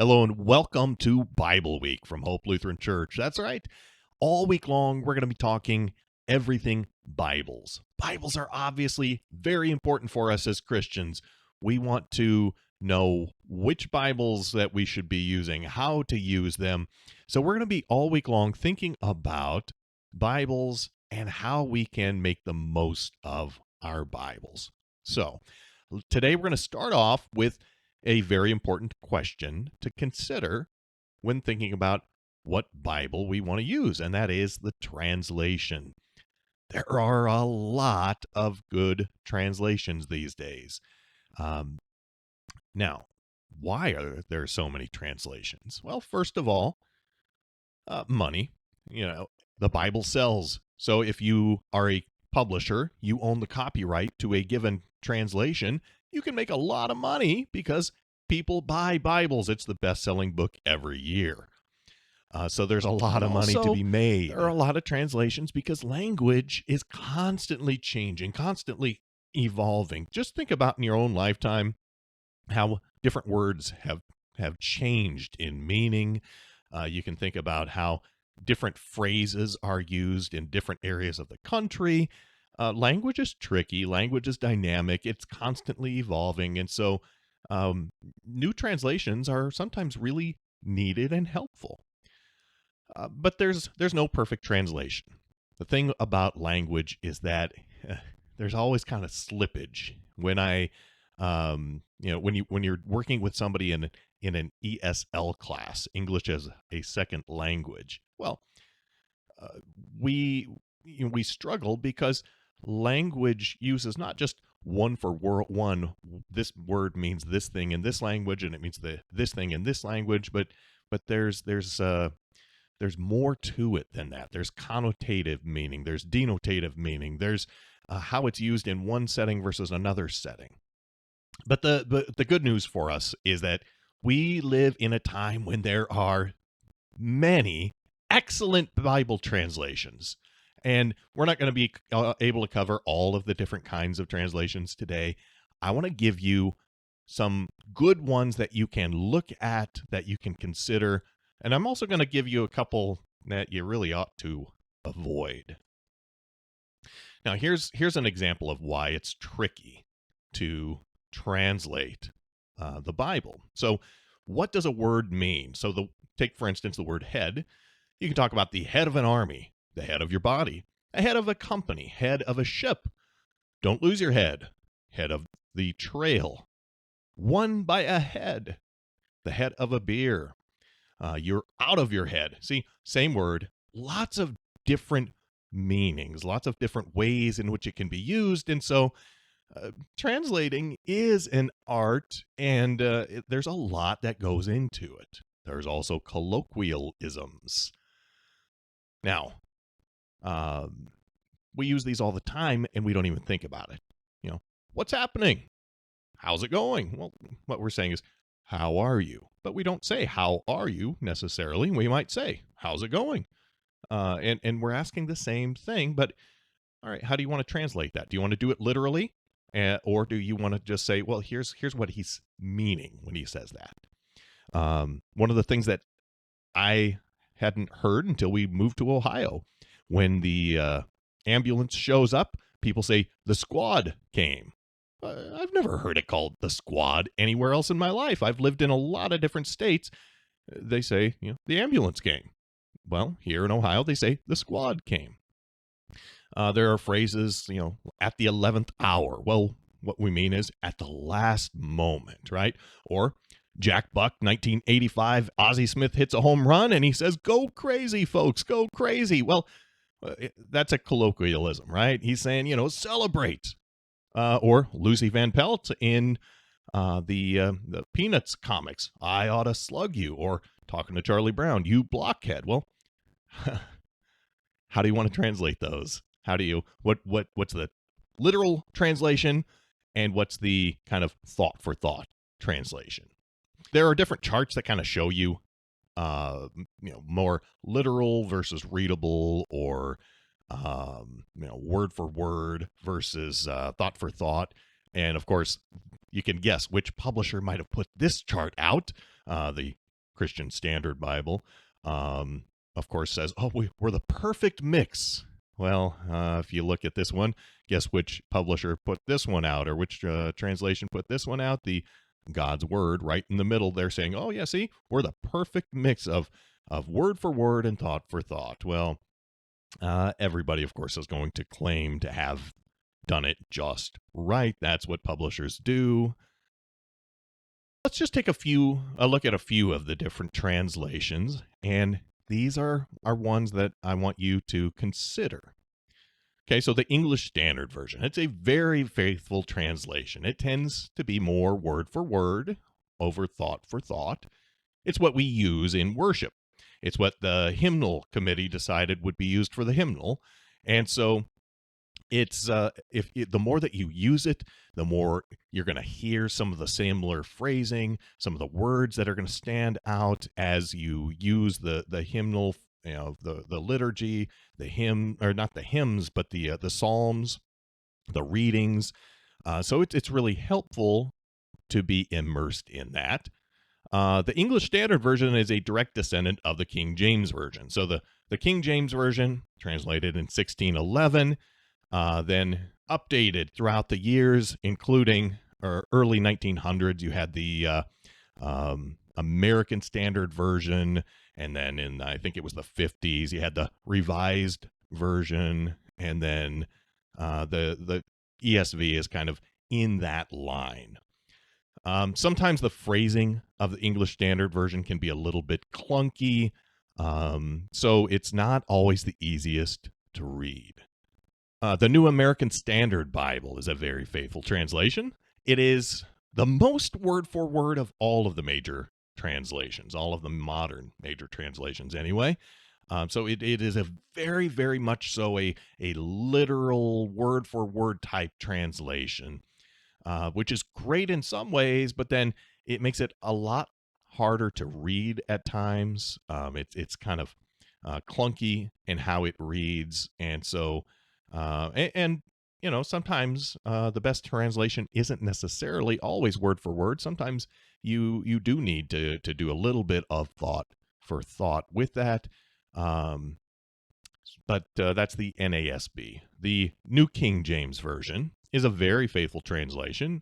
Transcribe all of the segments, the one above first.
Hello and welcome to Bible Week from Hope Lutheran Church. That's right. All week long, we're going to be talking everything Bibles. Bibles are obviously very important for us as Christians. We want to know which Bibles that we should be using, how to use them. So we're going to be all week long thinking about Bibles and how we can make the most of our Bibles. So today we're going to start off with a very important question to consider when thinking about what Bible we want to use, and that is the translation. There are a lot of good translations these days. Now, why are there so many translations? Well, first of all, money. The Bible sells. So if you are a publisher, you own the copyright to a given translation, you can make a lot of money because people buy Bibles. It's the best-selling book every year. So there's a lot of money to be made. There are a lot of translations because language is constantly changing, constantly evolving. Just think about in your own lifetime how different words have changed in meaning. You can think about how different phrases are used in different areas of the country. Language is tricky. Language is dynamic. It's constantly evolving. And so new translations are sometimes really needed and helpful. But there's no perfect translation. The thing about language is that there's always kind of slippage. When when you're working with somebody in an ESL class, English as a second language, well, we struggle because language uses not just one for one. This word means this thing in this language, and it means this thing in this language. But there's more to it than that. There's connotative meaning. There's denotative meaning. There's how it's used in one setting versus another setting. But the good news for us is that we live in a time when there are many excellent Bible translations. And we're not going to be able to cover all of the different kinds of translations today. I want to give you some good ones that you can look at, that you can consider. And I'm also going to give you a couple that you really ought to avoid. Now, here's an example of why it's tricky to translate the Bible. So what does a word mean? So take, for instance, the word head. You can talk about the head of an army, the head of your body, a head of a company, head of a ship. Don't lose your head. Head of the trail. Won by a head. The head of a beer. You're out of your head. See, same word, lots of different meanings, lots of different ways in which it can be used. And so translating is an art, and there's a lot that goes into it. There's also colloquialisms. Now, we use these all the time, and we don't even think about it. What's happening? How's it going? Well, what we're saying is, how are you? But we don't say, how are you necessarily. We might say, how's it going? And we're asking the same thing, but all right, how do you want to translate that? Do you want to do it literally? Or do you want to just say, well, here's what he's meaning when he says that? One of the things that I hadn't heard until we moved to Ohio, when the ambulance shows up, people say, the squad came. I've never heard it called the squad anywhere else in my life. I've lived in a lot of different states. They say, the ambulance came. Well, here in Ohio, they say the squad came. There are phrases, at the 11th hour. Well, what we mean is at the last moment, right? Or Jack Buck, 1985, Ozzie Smith hits a home run and he says, go crazy, folks, go crazy. Well, that's a colloquialism, right? He's saying, celebrate. Or Lucy Van Pelt in the Peanuts comics, I ought to slug you. Or talking to Charlie Brown, you blockhead. Well, how do you want to translate those? How do you, what's the literal translation and what's the kind of thought for thought translation? There are different charts that kind of show you, more literal versus readable, or word for word versus thought for thought. And of course, you can guess which publisher might have put this chart out. The Christian Standard Bible, of course, says, "Oh, we're the perfect mix." Well, if you look at this one, guess which publisher put this one out, or which translation put this one out? The God's Word, right in the middle. They're saying, "Oh, yeah, see, we're the perfect mix of word for word and thought for thought." Well, everybody, of course, is going to claim to have done it just right. That's what publishers do. Let's just take a look at a few of the different translations, and these are ones that I want you to consider. Okay, so the English Standard Version, it's a very faithful translation. It tends to be more word for word over thought for thought. It's what we use in worship. It's what the hymnal committee decided would be used for the hymnal. And so it's the more that you use it, the more you're going to hear some of the similar phrasing, some of the words that are going to stand out as you use the hymnal, the liturgy, the hymn, or not the hymns, but the psalms, the readings. So it's really helpful to be immersed in that. The English Standard Version is a direct descendant of the King James Version. So the King James Version, translated in 1611, then updated throughout the years, including early 1900s. You had the American Standard Version, and then in, I think it was the 50s, you had the Revised Version, and then the ESV is kind of in that line. Sometimes the phrasing of the English Standard Version can be a little bit clunky, so it's not always the easiest to read. The New American Standard Bible is a very faithful translation. It is the most word for word of all of the major translations, all of the modern major translations anyway. So it is a very, very much so a literal word for word type translation. Which is great in some ways, but then it makes it a lot harder to read at times. It's kind of clunky in how it reads, and so sometimes the best translation isn't necessarily always word for word. Sometimes you do need to do a little bit of thought for thought with that. But that's the NASB. The New King James Version is a very faithful translation.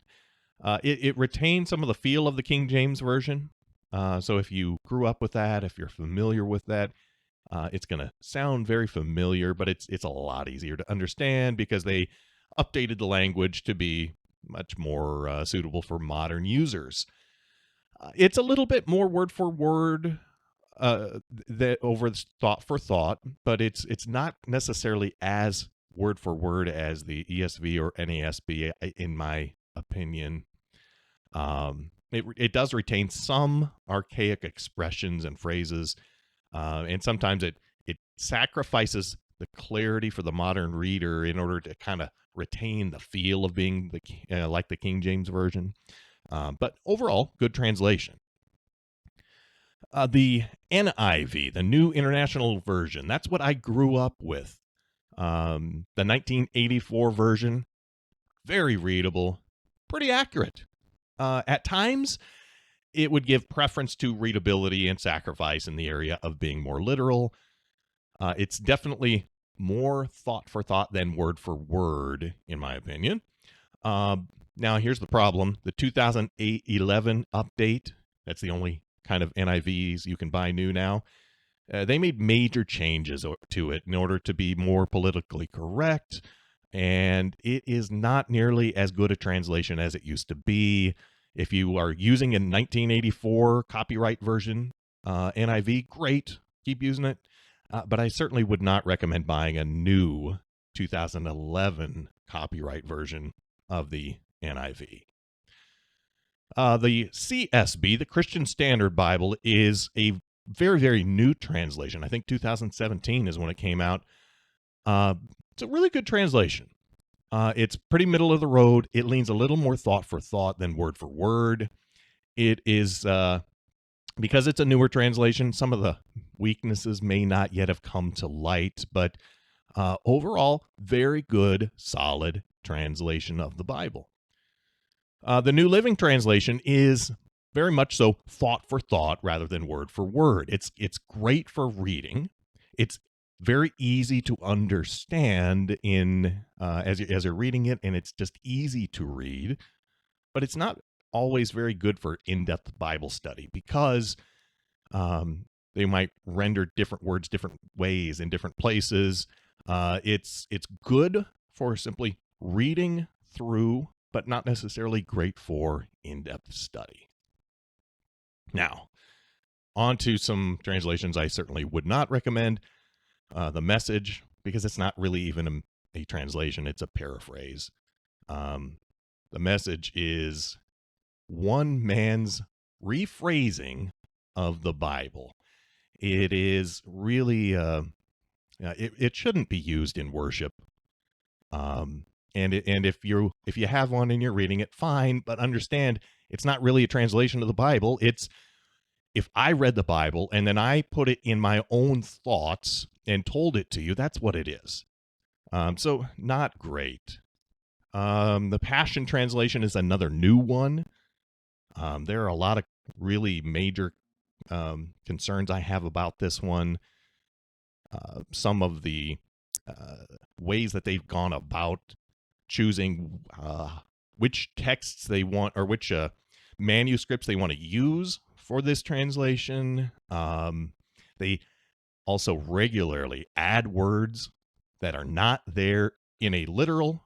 It retains some of the feel of the King James Version. So if you grew up with that, if you're familiar with that, it's going to sound very familiar, but it's a lot easier to understand because they updated the language to be much more suitable for modern users. It's a little bit more word for word that over thought for thought, but it's not necessarily as word for word as the ESV or NASB, in my opinion. It does retain some archaic expressions and phrases, and sometimes it sacrifices the clarity for the modern reader in order to kind of retain the feel of being like the King James Version. But overall, good translation. The NIV, the New International Version, that's what I grew up with. The 1984 version, very readable, pretty accurate. At times, it would give preference to readability and sacrifice in the area of being more literal. It's definitely more thought for thought than word for word, in my opinion. Now, here's the problem. The 2011 update, that's the only kind of NIVs you can buy new now. They made major changes to it in order to be more politically correct, and it is not nearly as good a translation as it used to be. If you are using a 1984 copyright version NIV, great, keep using it. But I certainly would not recommend buying a new 2011 copyright version of the NIV. The CSB, the Christian Standard Bible, is a very, very new translation. I think 2017 is when it came out. It's a really good translation. It's pretty middle of the road. It leans a little more thought for thought than word for word. It is, because it's a newer translation, some of the weaknesses may not yet have come to light, but overall, very good, solid translation of the Bible. The New Living Translation is very much so thought for thought rather than word for word. It's great for reading. It's very easy to understand in as you're reading it, and it's just easy to read. But it's not always very good for in-depth Bible study because they might render different words different ways in different places. It's good for simply reading through, but not necessarily great for in-depth study. Now, on to some translations I certainly would not recommend. The Message, because it's not really even a translation, it's a paraphrase. The Message is one man's rephrasing of the Bible. It is really, it shouldn't be used in worship. And if you have one and you're reading it, fine, but understand it's not really a translation of the Bible. It's if I read the Bible and then I put it in my own thoughts and told it to you, that's what it is. So not great. The Passion Translation is another new one. There are a lot of really major concerns I have about this one. Some of the ways that they've gone about choosing which texts they want or which manuscripts they want to use for this translation. They also regularly add words that are not there in a literal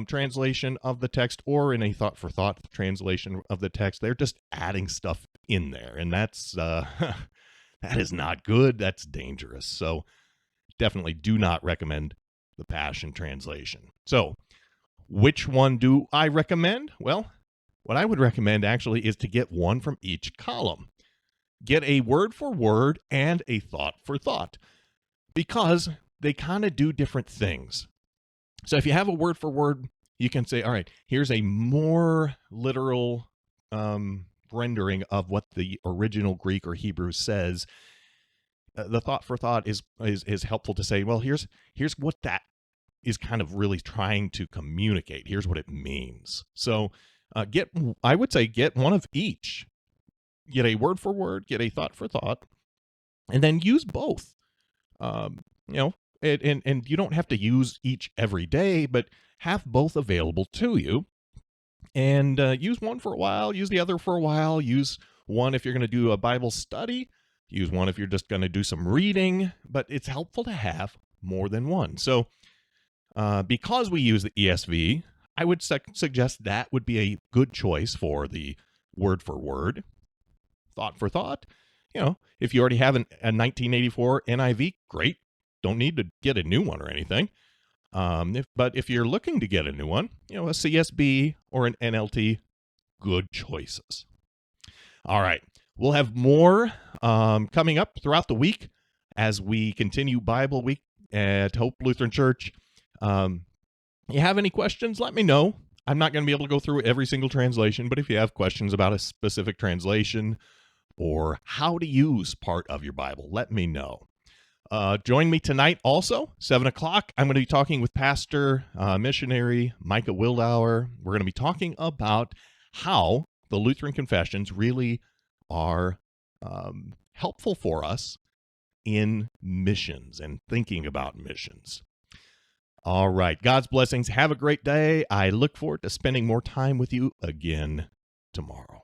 translation of the text or in a thought-for-thought translation of the text. They're just adding stuff in there, and that's that is not good. That's dangerous. So definitely do not recommend the Passion Translation. So which one do I recommend? Well, what I would recommend actually is to get one from each column. Get a word for word and a thought for thought because they kind of do different things. So if you have a word for word, you can say, all right, here's a more literal rendering of what the original Greek or Hebrew says. The thought for thought is helpful to say, well, here's what that is kind of really trying to communicate. Here's what it means. So I would say get one of each. Get a word for word, get a thought for thought, and then use both. And you don't have to use each every day, but have both available to you. And use one for a while, use the other for a while, use one if you're going to do a Bible study, use one if you're just going to do some reading, but it's helpful to have more than one. So because we use the ESV, I would suggest that would be a good choice for the word for word, thought for thought. If you already have a 1984 NIV, great. Don't need to get a new one or anything. But if you're looking to get a new one, a CSB or an NLT, good choices. All right. We'll have more coming up throughout the week as we continue Bible Week at Hope Lutheran Church. You have any questions, let me know. I'm not going to be able to go through every single translation, but if you have questions about a specific translation or how to use part of your Bible, let me know. Join me tonight also, 7 o'clock. I'm going to be talking with Pastor Missionary Micah Wildauer. We're going to be talking about how the Lutheran Confessions really are helpful for us in missions and thinking about missions. All right. God's blessings. Have a great day. I look forward to spending more time with you again tomorrow.